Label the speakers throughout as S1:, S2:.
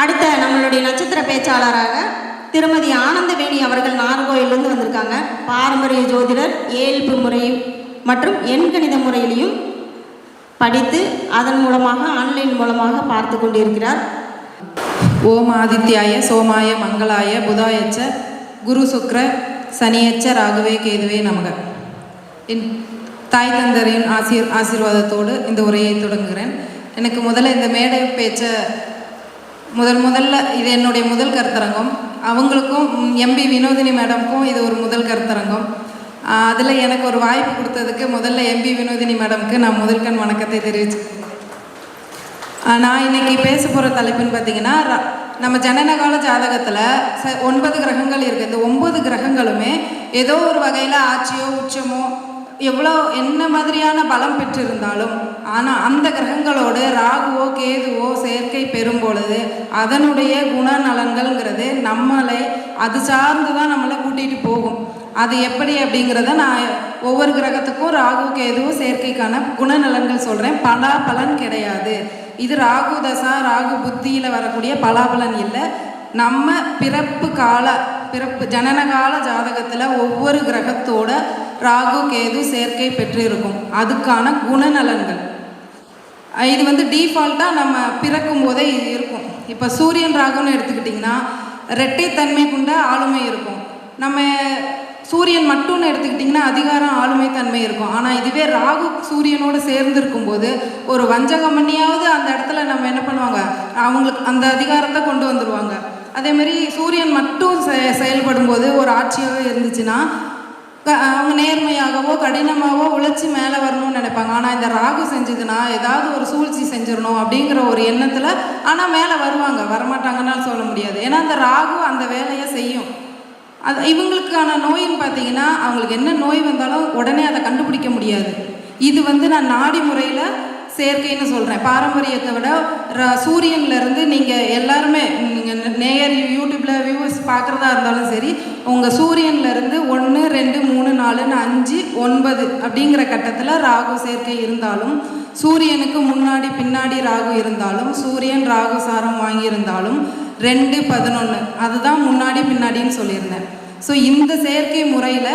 S1: அடுத்த நம்மளுடைய நட்சத்திர பேச்சாளராக திருமதி ஆனந்தவேணி அவர்கள் நாகர்கோயிலிருந்து வந்திருக்காங்க. பாரம்பரிய ஜோதிடர், ஏழ்பு முறை மற்றும் எண்கணித முறையிலையும் படித்து அதன் மூலமாக ஆன்லைன் மூலமாக பார்த்து கொண்டிருக்கிறார்.
S2: ஓம் ஆதித்யாய சோமாய மங்களாய புதாயச்ச குரு சுக்ர சனியச்ச ராகவே கேதுவே நமக. என் தாய் தந்தரின் ஆசீர்வாதத்தோடு இந்த உரையை தொடங்குகிறேன். எனக்கு முதல்ல இந்த மேடை பேச்சை முதல்ல இது என்னுடைய முதல் கருத்தரங்கம். அவங்களுக்கும் எம்பி வினோதினி மேடமுக்கும் இது ஒரு முதல் கருத்தரங்கம். அதில் எனக்கு ஒரு வாய்ப்பு கொடுத்ததுக்கு முதல்ல எம்பி வினோதினி மேடமுக்கு நான் முதல்கண் வணக்கத்தை தெரிவிச்சுக்கிறேன். நான் இன்னைக்கு பேச போகிற தலைப்புன்னு பார்த்தீங்கன்னா, நம்ம ஜனனகால ஜாதகத்தில் 9 கிரகங்கள் இருக்குது. இந்த 9 கிரகங்களுமே ஏதோ ஒரு வகையில் ஆட்சியோ உச்சமோ எவ்வளோ என்ன மாதிரியான பலம் பெற்றிருந்தாலும், ஆனால் அந்த கிரகங்களோடு ராகுவோ கேதுவோ சேர்க்கை பெறும் பொழுது அதனுடைய குணநலன்கள்ங்கிறது நம்மளை அது சார்ந்து தான் நம்மளை கூட்டிகிட்டு போகும். அது எப்படி அப்படிங்கிறத நான் ஒவ்வொரு கிரகத்துக்கும் ராகு கேதுவோ சேர்க்கைக்கான குணநலன்கள் சொல்கிறேன். பலாபலன் கிடையாது. இது ராகு தசா ராகு புத்தியில் வரக்கூடிய பலாபலன் இல்லை. நம்ம பிறப்பு ஜனனகால ஜாதகத்தில் ஒவ்வொரு கிரகத்தோட ராகு கேது சேர்க்கை பெற்றிருக்கும். அதுக்கான குணநலன்கள் இது டீஃபால்ட்டாக நம்ம பிறக்கும் போதே இது இருக்கும். இப்போ சூரியன் ராகுன்னு எடுத்துக்கிட்டிங்கன்னா இரட்டைத்தன்மை கொண்ட ஆளுமை இருக்கும். நம்ம சூரியன் மட்டும்னு எடுத்துக்கிட்டிங்கன்னா அதிகாரம் ஆளுமை தன்மை இருக்கும். ஆனால் இதுவே ராகு சூரியனோடு சேர்ந்துருக்கும் போது ஒரு வஞ்சகம் பண்ணியாவது அந்த இடத்துல நம்ம என்ன பண்ணுவாங்க, அவங்களுக்கு அந்த அதிகாரத்தை கொண்டு வந்துடுவாங்க. அதேமாரி சூரியன் மட்டும் செயல்படும் போது ஒரு ஆட்சியாகவே இருந்துச்சுன்னா அவங்க நேர்மையாகவோ கடினமாகவோ உழைச்சி மேலே வரணும்னு நினைப்பாங்க. ஆனால் இந்த ராகு செஞ்சதுன்னா ஏதாவது ஒரு சூழ்ச்சி செஞ்சிடணும் அப்படிங்கிற ஒரு எண்ணத்தில் ஆனால் மேலே வருவாங்க, வரமாட்டாங்கன்னாலும் சொல்ல முடியாது. ஏன்னா அந்த ராகு அந்த வேலையை செய்யும். அது இவங்களுக்கான நோயின்னு பார்த்தீங்கன்னா, அவங்களுக்கு என்ன நோய் வந்தாலும் உடனே அதை கண்டுபிடிக்க முடியாது. இது நான் நாடி முறையில் சேர்க்கைன்னு சொல்கிறேன். பாரம்பரியத்தை விட சூரியன்லேருந்து நீங்கள் எல்லாருமே நீங்கள் நேயர் யூடியூப்பில் வியூவர்ஸ் பார்க்குறதா இருந்தாலும் சரி, உங்கள் சூரியன்லேருந்து 1 2 3 4 5 9 அப்படிங்கிற கட்டத்தில் ராகு சேர்க்கை இருந்தாலும், சூரியனுக்கு முன்னாடி பின்னாடி ராகு இருந்தாலும், சூரியன் ராகு சாரம் வாங்கியிருந்தாலும் 2 11 அதுதான் முன்னாடி பின்னாடின்னு சொல்லியிருந்தேன். ஸோ இந்த செயற்கை முறையில்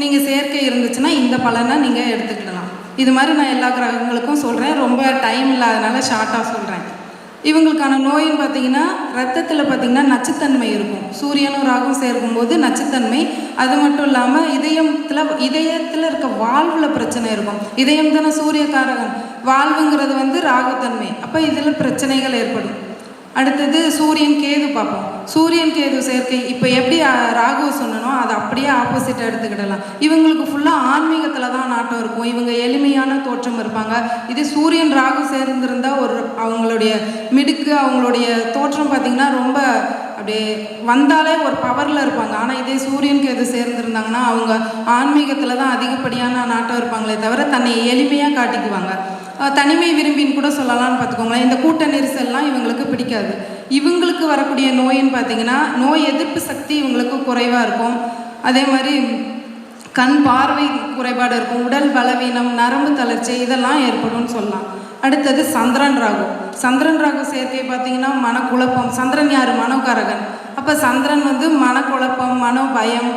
S2: நீங்கள் சேர்க்கை இருந்துச்சுன்னா இந்த பலனை நீங்கள் எடுத்துக்கிடலாம். இது மாதிரி நான் எல்லா கிரகங்களுக்கும் சொல்கிறேன். ரொம்ப டைம் இல்லாதனால ஷார்ட்டாக சொல்கிறேன். இவங்களுக்கான நோயின்னு பார்த்தீங்கன்னா, ரத்தத்தில் பார்த்தீங்கன்னா நச்சுத்தன்மை இருக்கும். சூரியனும் ராகும் சேர்க்கும்போது நச்சுத்தன்மை. அது மட்டும் இல்லாமல் இதயத்தில் இருக்க வால்வில் பிரச்சனை இருக்கும். இதயம் தானே சூரியகாரகன், வால்வுங்கிறது ராகுத்தன்மை. அப்போ இதில் பிரச்சனைகள் ஏற்படும். அடுத்தது சூரியன் கேது பார்ப்போம். சூரியன் கேது சேர்க்கை இப்போ எப்படி ராகு சொன்னனோ அதை அப்படியே ஆப்போசிட்டாக எடுத்துக்கிடலாம். இவங்களுக்கு ஃபுல்லாக ஆன்மீகத்தில் தான் நாட்டம் இருக்கும். இவங்க எளிமையான தோற்றம் இருப்பாங்க. இது சூரியன் ராகு சேர்ந்துருந்தால் அவங்களுடைய மிடுக்கு, அவங்களுடைய தோற்றம் பார்த்திங்கன்னா ரொம்ப அப்படியே வந்தாலே ஒரு பவரில் இருப்பாங்க. ஆனால் இதே சூரியன் கேது சேர்ந்துருந்தாங்கன்னா அவங்க ஆன்மீகத்தில் தான் அதிகப்படியான நாட்டம் இருப்பாங்களே தவிர தன்னை எளிமையாக காட்டிக்குவாங்க. தனிமை விரும்பின்னு கூட சொல்லலாம்னு பார்த்துக்கோங்களேன். இந்த கூட்ட நெரிசல்லாம் இவங்களுக்கு பிடிக்காது. இவங்களுக்கு வரக்கூடிய நோயின்னு பார்த்தீங்கன்னா, நோய் எதிர்ப்பு சக்தி இவங்களுக்கு குறைவாக இருக்கும். அதே மாதிரி கண் பார்வை குறைபாடு இருக்கும். உடல் பலவீனம், நரம்பு தளர்ச்சி இதெல்லாம் ஏற்படும்னு சொல்லலாம். அடுத்தது சந்திரன் ராகு. சந்திரன் ராகு சேர்க்கை பார்த்தீங்கன்னா மனக்குழப்பம். சந்திரன் யார்? மனோகாரகன். அப்போ சந்திரன் மனக்குழப்பம், மனோபயம்,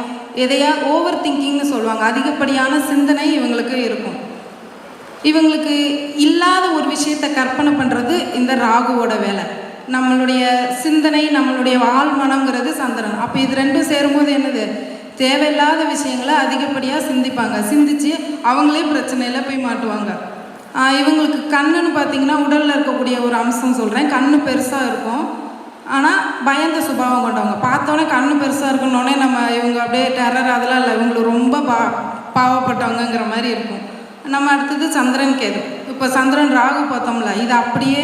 S2: எதையா ஓவர் திங்கிங்னு சொல்லுவாங்க. அதிகப்படியான சிந்தனை இவங்களுக்கு இருக்கும். இவங்களுக்கு இல்லாத ஒரு விஷயத்தை கற்பனை பண்ணுறது இந்த ராகுவோட வேலை. நம்மளுடைய சிந்தனை, நம்மளுடைய ஆழ்மனங்கிறது சந்திரன். அப்போ இது ரெண்டும் சேரும்போது என்னது, தேவையில்லாத விஷயங்களை அதிகப்படியாக சிந்திப்பாங்க. சிந்திச்சு அவங்களே பிரச்சனையில் போய் மாட்டுவாங்க. இவங்களுக்கு கண்ணுன்னு பார்த்தீங்கன்னா உடலில் இருக்கக்கூடிய ஒரு அம்சம் சொல்கிறேன். கண்ணு பெருசாக இருக்கும், ஆனால் பயந்த சுபாவம் கொண்டவங்க. பார்த்தோன்னே கண்ணு பெருசாக இருக்கணுன்னே இவங்க அப்படியே டெரர் அதெல்லாம் இல்லை, இவங்களுக்கு ரொம்ப பாவப்பட்டவங்கிற மாதிரி இருக்கும். நம்ம அடுத்தது சந்திரன் கேது. இப்போ சந்திரன் ராகு பார்த்தோம்ல, இது அப்படியே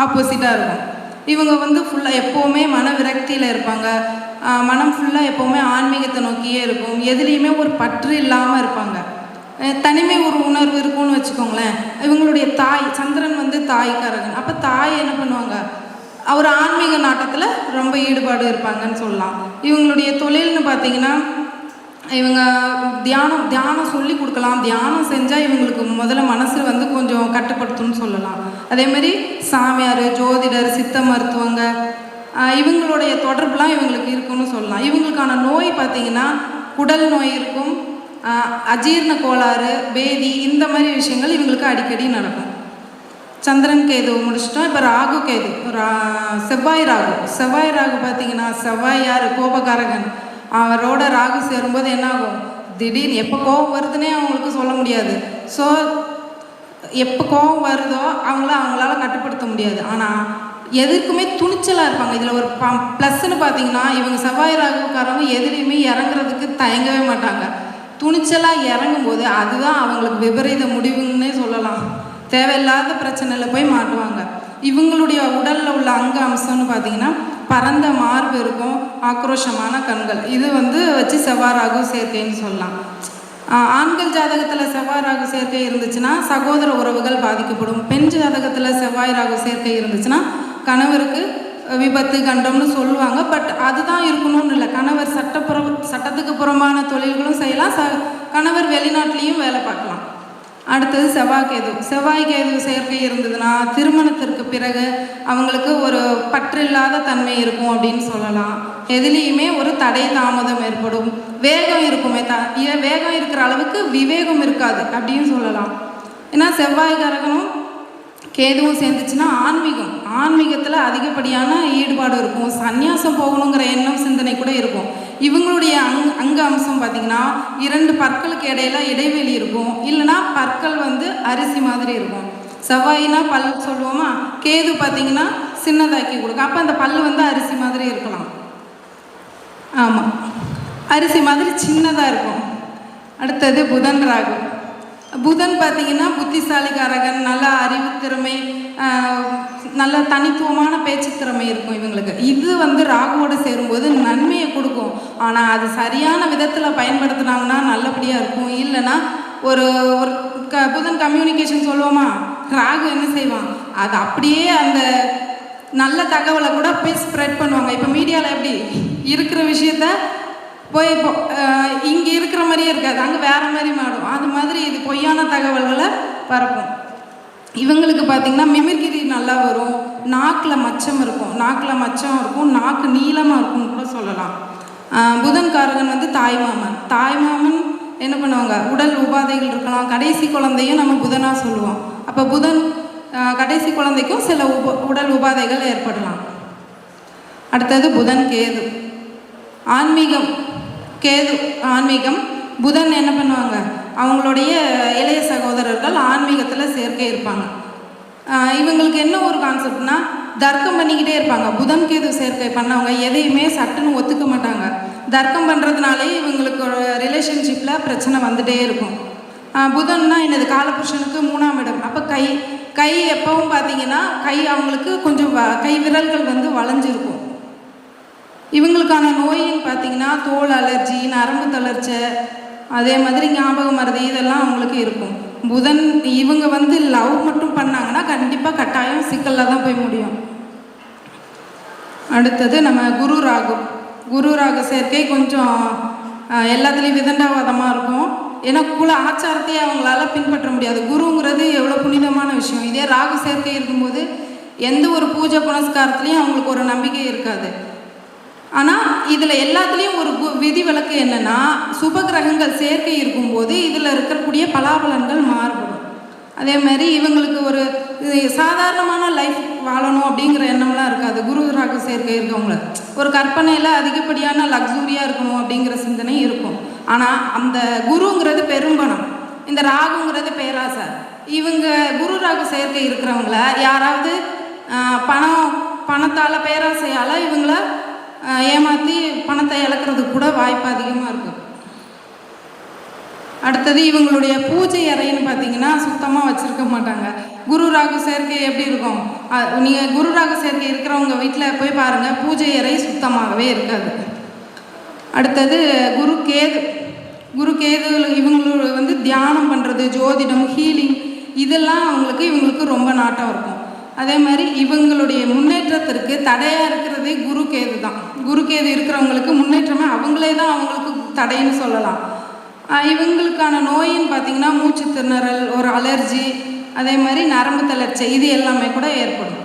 S2: ஆப்போசிட்டாக இருக்கும். இவங்க ஃபுல்லாக எப்போவுமே மன விரக்தியில் இருப்பாங்க. மனம் ஃபுல்லாக எப்போவுமே ஆன்மீகத்தை நோக்கியே இருக்கும். எதுலேயுமே ஒரு பற்று இல்லாமல் இருப்பாங்க. தனிமை ஒரு உணர்வு இருக்கும்னு வச்சுக்கோங்களேன். இவங்களுடைய தாய் சந்திரன் தாய்க்காரகன். அப்போ தாய் என்ன பண்ணுவாங்க, அவர் ஆன்மீக நாட்டத்தில் ரொம்ப ஈடுபாடு இருப்பாங்கன்னு சொல்லலாம். இவங்களுடைய தொழில்னு பார்த்தீங்கன்னா இவங்க தியானம் சொல்லி கொடுக்கலாம். தியானம் செஞ்சால் இவங்களுக்கு முதல்ல மனசு வந்து கொஞ்சம் கட்டுப்படுத்தும்னு சொல்லலாம். அதேமாதிரி சாமியார், ஜோதிடர், சித்த மருத்துவங்க இவங்களுடைய தொடர்புலாம் இவங்களுக்கு இருக்குன்னு சொல்லலாம். இவங்களுக்கான நோய் பார்த்திங்கன்னா குடல் நோய் இருக்கும், அஜீரண கோளாறு, பேதி, இந்த மாதிரி விஷயங்கள் இவங்களுக்கு அடிக்கடி நடக்கும். சந்திரன் கேது முடிச்சிட்டோம். இப்போ ராகு கேது, செவ்வாய் ராகு பார்த்திங்கன்னா செவ்வாய் யார்? கோபக்காரகன். அவரோட ராகு சேரும்போது என்னாகும்? திடீர்னு எப்போ கோபம் வருதுன்னே அவங்களுக்கு சொல்ல முடியாது. ஸோ எப்போ கோபம் வருதோ அவங்களால கட்டுப்படுத்த முடியாது. ஆனால் எதுக்குமே துணிச்சலாக இருப்பாங்க. இதில் ஒரு ப்ளஸ்ன்னு பார்த்தீங்கன்னா இவங்க செவ்வாய் ராகுக்காரவங்க எதுலேயுமே இறங்குறதுக்கு தயங்கவே மாட்டாங்க. துணிச்சலாக இறங்கும்போது அதுதான் அவங்களுக்கு விபரீத முடிவுன்னே சொல்லலாம். தேவையில்லாத பிரச்சனையில் போய் மாட்டுவாங்க. இவங்களுடைய உடலில் உள்ள அங்க அம்சம்னு பார்த்தீங்கன்னா பரந்த மார்பு இருக்கும், ஆக்ரோஷமான கண்கள். இது வந்து வச்சு செவ்வாய் ராகு சேர்க்கைன்னு சொல்லலாம். ஆண்கள் ஜாதகத்தில் செவ்வாய் ராகு சேர்க்கை இருந்துச்சுன்னா சகோதர உறவுகள் பாதிக்கப்படும். பெண் ஜாதகத்தில் செவ்வாய் ராகு சேர்க்கை இருந்துச்சுன்னா கணவருக்கு விபத்து, கண்டம்னு சொல்லுவாங்க. பட் அதுதான் இருக்கணும்னு இல்லை. கணவர் சட்டத்துக்கு புறம்பான தொழில்களும் செய்யலாம், கணவர் வெளிநாட்டிலையும் வேலை பார்க்கலாம். அடுத்தது செவ்வாய் கேது சேர்க்கை இருந்ததுன்னா திருமணத்திற்கு பிறகு அவங்களுக்கு ஒரு பற்றில்லாத தன்மை இருக்கும் அப்படின்னு சொல்லலாம். எதுலேயுமே ஒரு தடை தாமதம் ஏற்படும். வேகம் இருக்குமே வேகம் இருக்கிற அளவுக்கு விவேகம் இருக்காது அப்படின்னு சொல்லலாம். ஏன்னா செவ்வாய் காரகனும் கேதுவும் சேர்ந்துச்சுன்னா ஆன்மீகத்தில் அதிகப்படியான ஈடுபாடு இருக்கும். சந்நியாசம் போகணுங்கிற எண்ணம், சிந்தனை கூட இருக்கும். இவங்களுடைய அங்க அம்சம் பார்த்திங்கன்னா 2 பற்களுக்கு இடையில இடைவெளி இருக்கும். இல்லைனா பற்கள் வந்து அரிசி மாதிரி இருக்கும். செவ்வாயினா பல் சொல்லுவோமா, கேது பார்த்திங்கன்னா சின்னதாக்கி கொடுக்கும். அப்போ அந்த பல் வந்து அரிசி மாதிரி இருக்கலாம். ஆமாம், அரிசி மாதிரி சின்னதாக இருக்கும். அடுத்தது புதன் ராகு. புதன் பார்த்திங்கன்னா புத்திசாலிக்காரகன், நல்ல அறிவு திறமை, நல்ல தனித்துவமான பேச்சு திறமை இருக்கும் இவங்களுக்கு. இது வந்து ராகுவோடு சேரும்போது நன்மையை கொடுக்கும். ஆனால் அது சரியான விதத்தில் பயன்படுத்தினாங்கன்னா நல்லபடியாக இருக்கும். இல்லைன்னா ஒரு புதன் கம்யூனிகேஷன் சொல்லுவோமா, ராகு என்ன செய்வான், அது அப்படியே அந்த நல்ல தகவலை கூட போய் ஸ்ப்ரெட் பண்ணுவாங்க. இப்போ மீடியாவில் எப்படி இருக்கிற விஷயத்த போய் இங்கே இருக்கிற மாதிரியே இருக்காது, அங்கே வேறு மாதிரி மாடும். அது மாதிரி இது பொய்யான தகவல்களை பரப்பும். இவங்களுக்கு பார்த்திங்கன்னா மிமிக்ரி நல்லா வரும். நாக்கில் மச்சம் இருக்கும், நாக்கு நீளமாக இருக்கும்னு கூட சொல்லலாம். புதன்காரகன் வந்து தாய்மாமன் என்ன பண்ணுவாங்க, உடல் உபாதைகள் இருக்கலாம். கடைசி குழந்தையும் நம்ம புதனாக சொல்லுவோம். அப்போ புதன் கடைசி குழந்தைக்கும் சில உடல் உபாதைகள் ஏற்படலாம். அடுத்தது புதன் கேது. ஆன்மீகம். புதன் என்ன பண்ணுவாங்க, அவங்களுடைய இளைய சகோதரர்கள் ஆன்மீகத்தில் சேர்க்கை இருப்பாங்க. இவங்களுக்கு என்ன ஒரு கான்செப்ட்னா தர்க்கம் பண்ணிக்கிட்டே இருப்பாங்க. புதன் கேது சேர்க்கை பண்ணவங்க எதையுமே சட்டுன்னு ஒத்துக்க மாட்டாங்க. தர்க்கம் பண்ணுறதுனாலே இவங்களுக்கு ஒரு ரிலேஷன்ஷிப்பில் பிரச்சனை வந்துகிட்டே இருக்கும். புதன்னா என்னது, காலபுருஷனுக்கு 3ஆம் இடம். அப்போ கை எப்பவும் பார்த்தீங்கன்னா அவங்களுக்கு கொஞ்சம் கை விரல்கள் வந்து வளைஞ்சிருக்கும். இவங்களுக்கான நோயின்னு பார்த்தீங்கன்னா தோல் அலர்ஜி, நரம்பு தளர்ச்சி, அதே மாதிரி ஞாபக மறதி, இதெல்லாம் அவங்களுக்கு இருக்கும். புதன் இவங்க வந்து லவ் மட்டும் பண்ணாங்கன்னா கண்டிப்பாக கட்டாயம் சிக்கலில் தான் போய் முடியும். அடுத்தது நம்ம குரு ராகு சேர்க்கை கொஞ்சம் எல்லாத்துலேயும் விதண்டாவாதமாக இருக்கும். ஏன்னா குல ஆச்சாரத்தையே அவங்களால பின்பற்ற முடியாது. குருங்கிறது எவ்வளோ புனிதமான விஷயம். இதே ராகு சேர்க்கை இருக்கும்போது எந்த ஒரு பூஜை புனஸ்காரத்துலேயும் அவங்களுக்கு ஒரு நம்பிக்கை இருக்காது. ஆனால் இதில் எல்லாத்துலேயும் ஒரு விதிவிலக்கு என்னென்னா, சுப கிரகங்கள் சேர்க்கை இருக்கும்போது இதில் இருக்கக்கூடிய பலாபலன்கள் மாறுபடும். அதே மாதிரி இவங்களுக்கு ஒரு சாதாரணமான லைஃப் வாழணும் அப்படிங்கிற எண்ணம்லாம் இருக்காது. குரு ராகு சேர்க்கை இருக்கவங்கள ஒரு கற்பனையில் அதிகப்படியான லக்ஸூரியாக இருக்கணும் அப்படிங்கிற சிந்தனை இருக்கும். ஆனால் அந்த குருங்கிறது பெரும்பணம், இந்த ராகுங்கிறது பேராசை. இவங்க குரு ராகு சேர்க்கை இருக்கிறவங்கள யாராவது பணத்தால் பேராசையால் இவங்கள ஏமாற்றி பணத்தை இழக்கிறதுக்கு கூட வாய்ப்பு அதிகமாக இருக்குது. அடுத்தது இவங்களுடைய பூஜை அறைன்னு பார்த்தீங்கன்னா சுத்தமாக வச்சுருக்க மாட்டாங்க. குரு ராகு சேர்க்கை எப்படி இருக்கும், நீங்கள் குரு ராகு சேர்க்கை இருக்கிறவங்க வீட்டில் போய் பாருங்கள், பூஜை அறை சுத்தமாகவே இருக்காது. அடுத்தது குரு கேது இவங்களோட வந்து தியானம் பண்ணுறது, ஜோதிடம், ஹீலிங், இதெல்லாம் இவங்களுக்கு ரொம்ப நாட்டம் இருக்கும். அதே மாதிரி இவங்களுடைய முன்னேற்றத்திற்கு தடையாக இருக்கிறதே குரு கேது தான். குரு கேது இருக்கிறவங்களுக்கு முன்னேற்றமே அவங்களே தான் அவங்களுக்கு தடைன்னு சொல்லலாம். இவங்களுக்கான நோயின்னு பார்த்திங்கன்னா மூச்சு திணறல், ஒரு அலர்ஜி, அதே மாதிரி நரம்பு தளர்ச்சி, இது எல்லாமே கூட ஏற்படும்.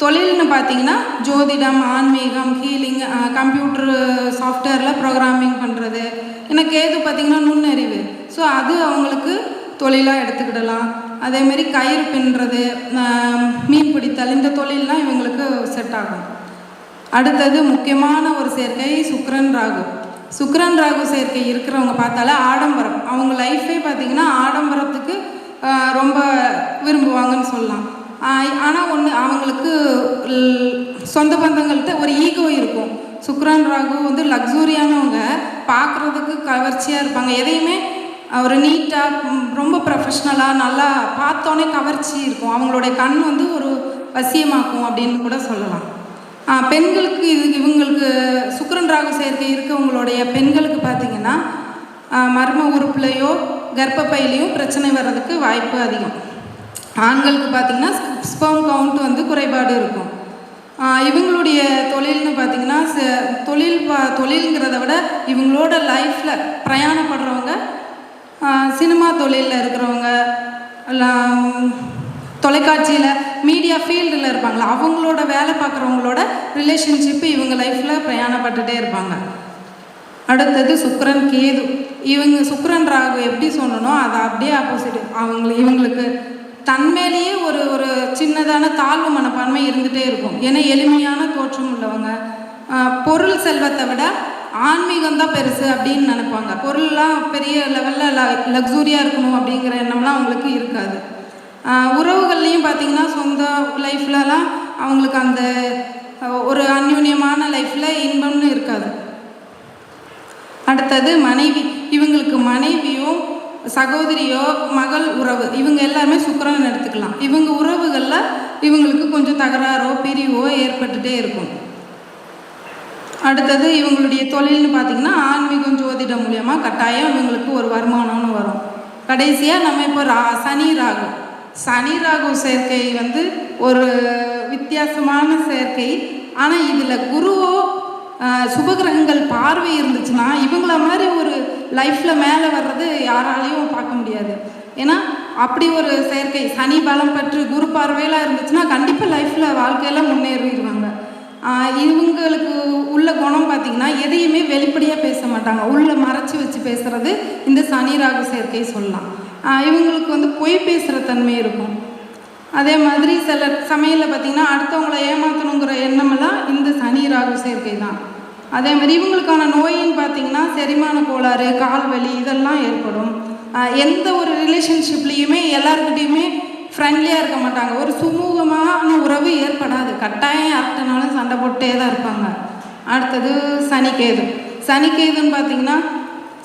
S2: தொழில்னு பார்த்திங்கன்னா ஜோதிடம், ஆன்மீகம், ஹீலிங், கம்ப்யூட்டர் சாஃப்ட்வேரில் ப்ரோக்ராமிங் பண்ணுறது. ஏன்னா கேது பார்த்திங்கன்னா நுண்ணறிவு, ஸோ அது அவங்களுக்கு தொழிலாக எடுத்துக்கிடலாம். அதேமாரி கயிறு பின்னுறது, மீன் பிடித்தல், இந்த தொழிலெலாம் இவங்களுக்கு செட் ஆகும். அடுத்தது முக்கியமான ஒரு சேர்க்கை சுக்கிரன் ராகு. சுக்கிரன் ராகு சேர்க்கை இருக்கிறவங்க பார்த்தாலே ஆடம்பரம், அவங்க லைஃபே பார்த்திங்கன்னா ஆடம்பரத்துக்கு ரொம்ப விரும்புவாங்கன்னு சொல்லலாம். ஆனால் ஒன்று, அவங்களுக்கு சொந்த பந்தங்கள்கிட்ட ஒரு ஈகோ இருக்கும். சுக்கிரன் ராகு வந்து லக்ஸூரியானவங்க, பார்க்குறதுக்கு கவர்ச்சியாக இருப்பாங்க. எதையுமே ஒரு நீட்டாக ரொம்ப ப்ரொஃபஷ்னலாக நல்லா பார்த்தோன்னே கவர்ச்சி இருக்கும். அவங்களுடைய கண் வந்து ஒரு வசியமாக்கும் அப்படின்னு கூட சொல்லலாம். பெண்களுக்கு இவங்களுக்கு சுக்கிரன் ராகு சேர்க்கை இருக்கவங்களுடைய பெண்களுக்கு பார்த்திங்கன்னா மர்ம உறுப்புலையோ கர்ப்பப்பையிலையும் பிரச்சனை வர்றதுக்கு வாய்ப்பு அதிகம். ஆண்களுக்கு பார்த்திங்கன்னா ஸ்பெர்ம் கவுண்ட் வந்து குறைபாடு இருக்கும். இவங்களுடைய தொழில்னு பார்த்திங்கன்னா தொழில்ங்கிறத விட இவங்களோட லைஃப்பில் பிரயாணப்படுறவங்க, சினிமா தொழிலில் இருக்கிறவங்க, தொலைக்காட்சியில் மீடியா ஃபீல்டில் இருப்பாங்களா, அவங்களோட வேலை பார்க்குறவங்களோட ரிலேஷன்ஷிப்பு இவங்க லைஃப்பில் பிரயாணப்பட்டுகிட்டே இருப்பாங்க. அடுத்தது சுக்கிரன் கேது. சுக்கிரன் ராகு எப்படி சொல்லணும், அது அப்படியே ஆப்போசிட். இவங்களுக்கு தன்மேலேயே ஒரு சின்னதான தாழ்வு மனப்பான்மை இருந்துகிட்டே இருக்கும். ஏன்னா எளிமையான தோற்றம் உள்ளவங்க, பொருள் செல்வத்தை விட ஆன்மீகம் தான் பெருசு அப்படின்னு நினைப்பாங்க. பொருள்லாம் பெரிய லெவலில் லக்ஸூரியாக இருக்கணும் அப்படிங்கிற எண்ணம்லாம் அவங்களுக்கு இருக்காது. உறவுகள்லேயும் பார்த்திங்கன்னா சொந்த லைஃப்லலாம் அவங்களுக்கு அந்த ஒரு அந்யூன்யமான லைஃப்பில் இன்பம்னு இருக்காது. அடுத்தது மனைவி. இவங்களுக்கு மனைவியோ சகோதரியோ மகள் உறவு, இவங்க எல்லாருமே சுக்கிரன் எடுத்துக்கலாம். இவங்க உறவுகளில் இவங்களுக்கு கொஞ்சம் தகராறோ பிரிவோ ஏற்பட்டுகிட்டே இருக்கும். அடுத்தது இவங்களுடைய தொழில்னு பார்த்திங்கன்னா ஆன்மீகம் ஜோதிடம் மூலியமாக கட்டாயம் இவங்களுக்கு ஒரு வருமானம்னு வரும். கடைசியாக நம்ம இப்போ சனி ராகு சேர்க்கை வந்து ஒரு வித்தியாசமான சேர்க்கை. ஆனால் இதில் குருவோ சுபகிரகங்கள் பார்வை இருந்துச்சுன்னா இவங்கள மாதிரி ஒரு லைஃப்பில் மேலே வர்றது யாராலையும் பார்க்க முடியாது. ஏன்னா அப்படி ஒரு சேர்க்கை சனி பலம் பெற்று குரு பார்வையெல்லாம் இருந்துச்சுன்னா கண்டிப்பாக லைஃப்பில் வாழ்க்கையில் முன்னேறிடுவாங்க. இவங்களுக்கு உள்ள குணம் பார்த்திங்கன்னா எதையுமே வெளிப்படையாக பேச மாட்டாங்க, உள்ளே மறைச்சி வச்சு பேசுகிறது இந்த சனி ராகு சேர்க்கை சொல்லலாம். இவங்களுக்கு வந்து பொய் பேசுகிற தன்மை இருக்கும். அதே மாதிரி சில சமையலில் பார்த்திங்கன்னா அடுத்தவங்களை ஏமாற்றணுங்கிற எண்ணமெல்லாம் இந்த சனி ராகு சேர்க்கை தான். அதே மாதிரி இவங்களுக்கான நோயின்னு பார்த்திங்கன்னா செரிமான கோளாறு, கால்வலி, இதெல்லாம் ஏற்படும். எந்த ஒரு ரிலேஷன்ஷிப்லேயுமே எல்லாருக்கிட்டையுமே ஃப்ரெண்ட்லியாக இருக்க மாட்டாங்க. ஒரு சுமூகமான உறவு ஏற்படாது. கட்டாயம் யார்கிட்டனாலும் சண்டை போட்டே தான் இருப்பாங்க. அடுத்தது சனிக்கேதுன்னு பார்த்திங்கன்னா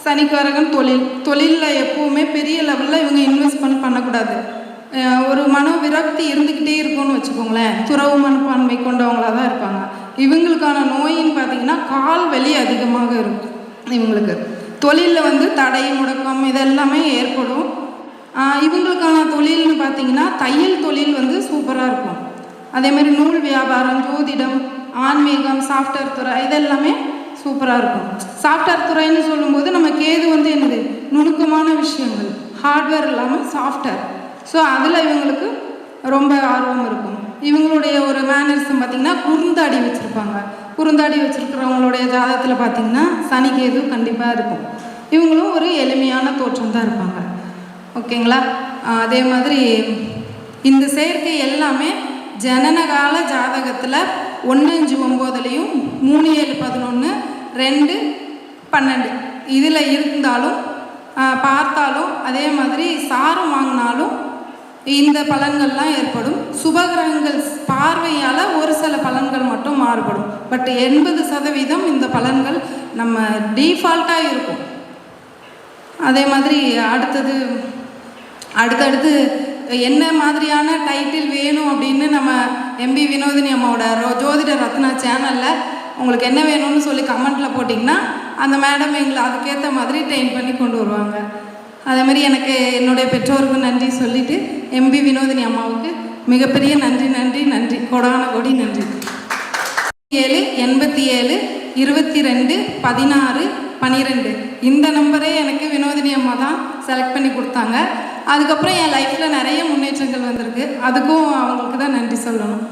S2: சனிக்காரகன் தொழிலில் எப்போவுமே பெரிய லெவலில் இவங்க இன்வெஸ்ட்மெண்ட் பண்ணக்கூடாது. ஒரு மன விரக்தி இருந்துக்கிட்டே இருக்கும்னு வச்சுக்கோங்களேன். துறவு மனப்பான்மை கொண்டவங்களாக தான் இருப்பாங்க. இவங்களுக்கான நோயின்னு பார்த்திங்கன்னா கால் வலி அதிகமாக இருக்கும். இவங்களுக்கு தொழிலில் வந்து தடை முடக்கம் இதெல்லாமே ஏற்படும். இவங்களுக்கான தொழில்னு பார்த்திங்கன்னா தையல் தொழில் வந்து சூப்பராக இருக்கும். அதேமாதிரி நூல் வியாபாரம், ஜோதிடம், ஆன்மீகம், சாஃப்ட்வேர் துறை, இதெல்லாமே சூப்பராக இருக்கும். சாஃப்ட்வேர் துறைன்னு சொல்லும்போது நம்ம கேது வந்து என்னது நுணுக்கமான விஷயங்கள், ஹார்ட்வேர் இல்லாமல் சாஃப்ட்வேர். ஸோ அதில் இவங்களுக்கு ரொம்ப ஆர்வம் இருக்கும். இவங்களுடைய ஒரு மேனர்ஸும் பார்த்திங்கன்னா குறுந்தாடி வச்சுருப்பாங்க. குறுந்தாடி வச்சுருக்கிறவங்களுடைய ஜாதகத்தில் பார்த்திங்கன்னா சனி கேது கண்டிப்பாக இருக்கும். இவங்களும் ஒரு எளிமையான தோற்றம் தான் இருப்பாங்க. ஓகேங்களா? அதே மாதிரி இந்த சேர்க்கை எல்லாமே ஜனனகால ஜாதகத்தில் 1-5-9லையும் 3-7-11 2-12 இதில் இருந்தாலும் பார்த்தாலும் அதே மாதிரி சாரம் வாங்கினாலும் இந்த பலன்கள்லாம் ஏற்படும். சுபகிரகங்கள் பார்வையால் ஒரு சில பலன்கள் மட்டும் மாறுபடும். பட் 80% இந்த பலன்கள் நம்ம டீஃபால்ட்டாக இருக்கும். அதே மாதிரி அடுத்தடுத்து என்ன மாதிரியான டைட்டில் வேணும் அப்படின்னு நம்ம எம்பி வினோதினி அம்மாவோட ஜோதிட ரத்னா சேனலில் உங்களுக்கு என்ன வேணும்னு சொல்லி கமெண்ட்டில் போட்டிங்கன்னா அந்த மேடம் எங்களை அதுக்கேற்ற மாதிரி ட்ரெயின் பண்ணி கொண்டு வருவாங்க. அதே மாதிரி எனக்கு என்னுடைய பெற்றோருக்கும் நன்றி சொல்லிவிட்டு எம்பி வினோதினி அம்மாவுக்கு மிகப்பெரிய நன்றி, கொடான கொடி நன்றி. 87 87 22 16 12. இந்த நம்பரே எனக்கு வினோதினி அம்மா தான் செலக்ட் பண்ணி கொடுத்தாங்க. அதுக்கப்புறம் என் லைஃப்பில் நிறைய முன்னேற்றங்கள் வந்திருக்கு. அதுக்கும் அவங்களுக்கு தான் நன்றி சொல்லணும்.